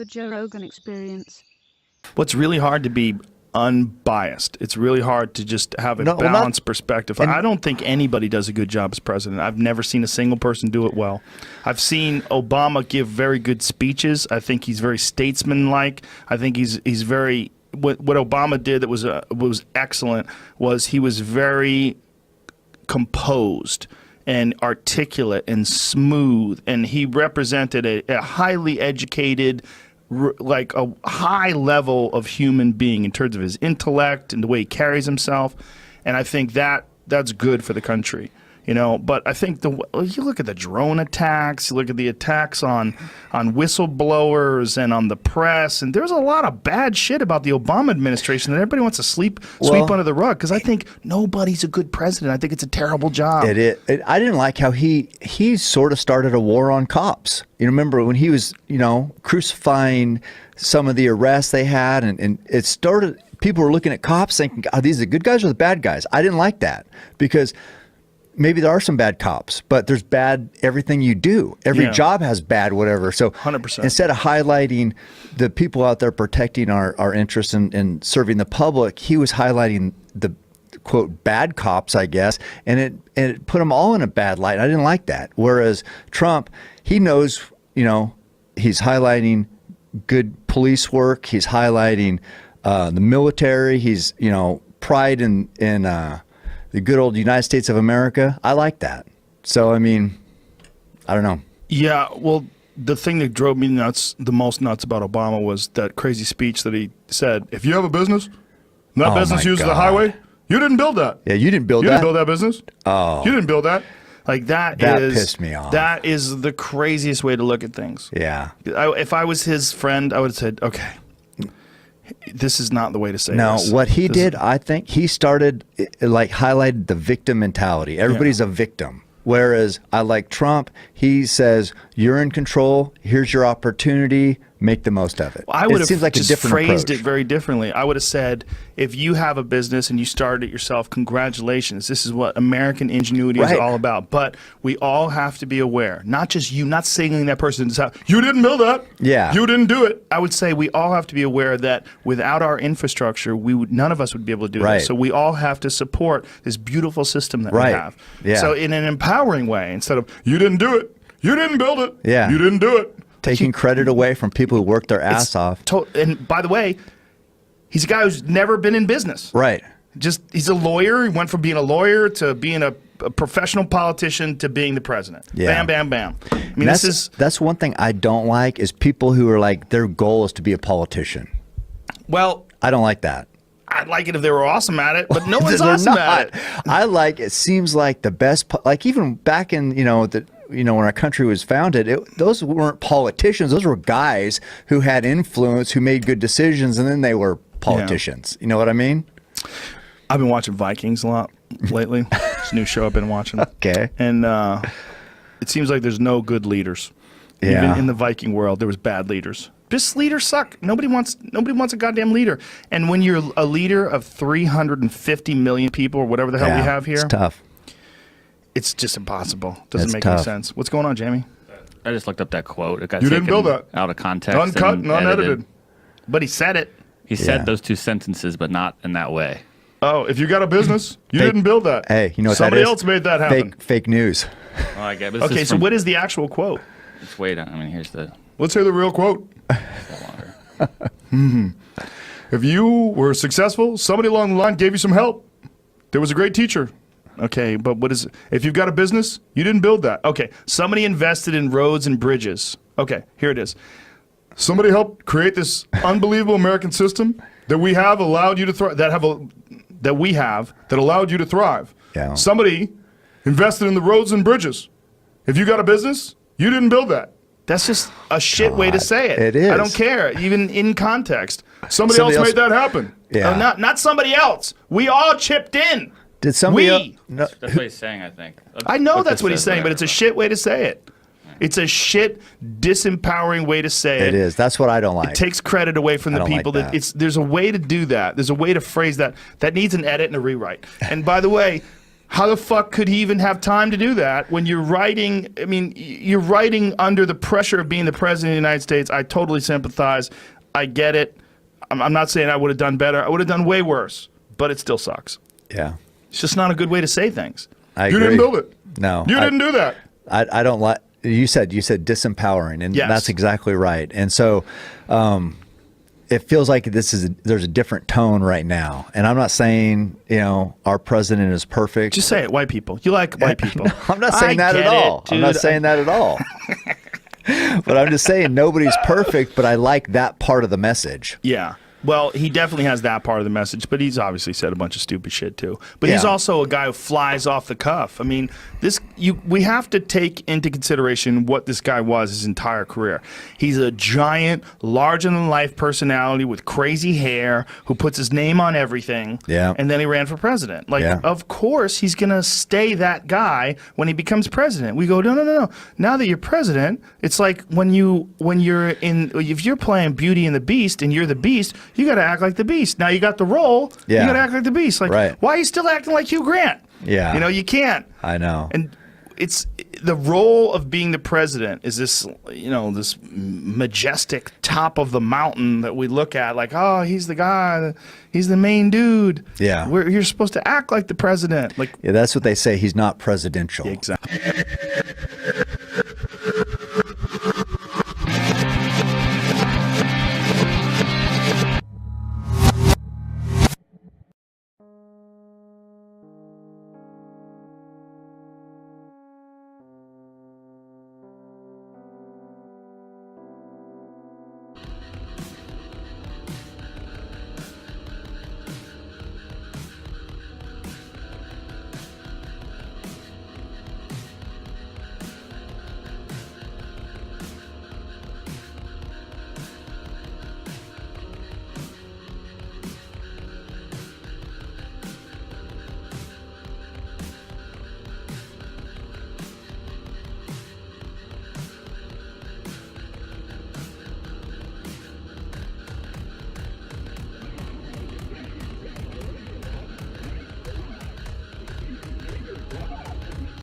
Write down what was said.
The Joe Rogan Experience. What's really hard to be unbiased. It's really hard to just have a balanced perspective. I don't think anybody does a good job as president. I've never seen a single person do it well. I've seen Obama give very good speeches. I think he's very statesman-like. I think he's very what Obama did that was excellent was he was very composed and articulate and smooth, and he represented a highly educated, like a high level of human being in terms of his intellect and the way he carries himself. And I think that's good for the country, you know. But I think you look at the drone attacks, you look at the attacks on whistleblowers and on the press, and there's a lot of bad shit about the Obama administration that everybody wants to sweep under the rug, because I think nobody's a good president. I think it's a terrible job. I didn't like how he sort of started a war on cops. You remember when he was, crucifying some of the arrests they had, and it started, people were looking at cops thinking, are these the good guys or the bad guys? I didn't like that, because maybe there are some bad cops, but there's bad everything you do. Every job has bad whatever. So 100%. Instead of highlighting the people out there protecting our interests and serving the public, he was highlighting the quote bad cops, I guess, and it put them all in a bad light. I didn't like that. Whereas Trump, he knows, he's highlighting good police work. He's highlighting the military. He's, pride in the good old United States of America. I like that. So, I mean, I don't know. Yeah, well, the thing that drove me the most nuts about Obama was that crazy speech that he said, if you have a business, and that business uses the highway, you didn't build that. Yeah, you didn't build that. You didn't build that business. Oh. You didn't build that. Like that pissed me off. That is the craziest way to look at things. Yeah. If I was his friend, I would have said, okay, this is not the way to say this. No, what he did, I think he started, highlighted the victim mentality. Everybody's a victim. Whereas I like Trump, he says, you're in control, here's your opportunity, make the most of it. Well, I would have like just phrased it very differently. I would have said, if you have a business and you started it yourself, congratulations. This is what American ingenuity is all about. But we all have to be aware, not just you, not singling that person out. You didn't build that. Yeah. You didn't do it. I would say we all have to be aware that without our infrastructure, none of us would be able to do this. So we all have to support this beautiful system that we have. Yeah. So in an empowering way, instead of, you didn't do it. You didn't build it. Yeah. You didn't do it. Taking credit away from people who worked their ass off. And by the way, he's a guy who's never been in business. Right. He's a lawyer. He went from being a lawyer to being a professional politician to being the president. Yeah. Bam, bam, bam. I mean, that's one thing I don't like is people who are like, their goal is to be a politician. Well, I don't like that. I'd like it if they were awesome at it, but no one's awesome at it. It seems like the best, like even back in, when our country was founded, those weren't politicians. Those were guys who had influence, who made good decisions, and then they were politicians. You know what I mean? I've been watching Vikings a lot lately. It's a new show I've been watching. Okay. And it seems like there's no good leaders. Yeah. Even in the Viking world, there was bad leaders. Just leaders suck. Nobody wants a goddamn leader. And when you're a leader of 350 million people or whatever the hell we have here, it's tough. It's just impossible. Doesn't make tough. any sense. What's going on, Jamie? I just looked up that quote. It got You taken didn't build that. out of context. Uncut and unedited. But he said it. He said those two sentences, but not in that way. Oh, if you got a business, you didn't build that. Hey, you know what Somebody that is? else made that happen. Fake news. Oh, I get it. Okay, so what is the actual quote? Just wait. I mean, here's the. Let's hear the real quote. If you were successful, somebody along the line gave you some help. There was a great teacher. Okay, but what is it? If you've got a business, you didn't build that. Okay, somebody invested in roads and bridges. Okay, here it is. Somebody helped create this unbelievable American system that we have allowed you to thrive. That allowed you to thrive. Yeah. Somebody invested in the roads and bridges. If you got a business, you didn't build that. That's just a shit way to say it. It is. I don't care, even in context. Somebody else made that happen. Yeah. Not somebody else. We all chipped in. Did somebody That's what he's saying, I think. I know that's what he's saying, but it's a shit way to say it. It's a shit, disempowering way to say it. It is. That's what I don't like. It takes credit away from the people. Like There's a way to do that. There's a way to phrase that. That needs an edit and a rewrite. And by the way, How the fuck could he even have time to do that when you're writing? I mean, you're writing under the pressure of being the president of the United States. I totally sympathize. I get it. I'm not saying I would have done better. I would have done way worse, but it still sucks. Yeah. It's just not a good way to say things. I you agree. didn't build it. No. You didn't do that. I don't like, you said disempowering, and Yes. that's exactly right. And so, it feels like there's a different tone right now. And I'm not saying, our president is perfect. Just say it, white people. You like white people. No, I'm not saying that at all. I'm not saying that at all. But I'm just saying nobody's perfect, but I like that part of the message. Yeah. Well, he definitely has that part of the message, but he's obviously said a bunch of stupid shit too. But he's also a guy who flies off the cuff. I mean, we have to take into consideration what this guy was his entire career. He's a giant, larger-than-life personality with crazy hair who puts his name on everything. Yeah. And then he ran for president. Of course, he's going to stay that guy when he becomes president. We go, no. Now that you're president, it's like if you're playing Beauty and the Beast and you're the Beast, you got to act like the Beast. Now you got the role. Yeah. You got to act like the Beast. Like, right. Why are you still acting like Hugh Grant? Yeah. You can't. I know. And it's the role of being the president is this, this majestic top of the mountain that we look at like, oh, he's the guy, he's the main dude. Yeah. You're supposed to act like the president. Like, yeah, that's what they say. He's not presidential. Exactly.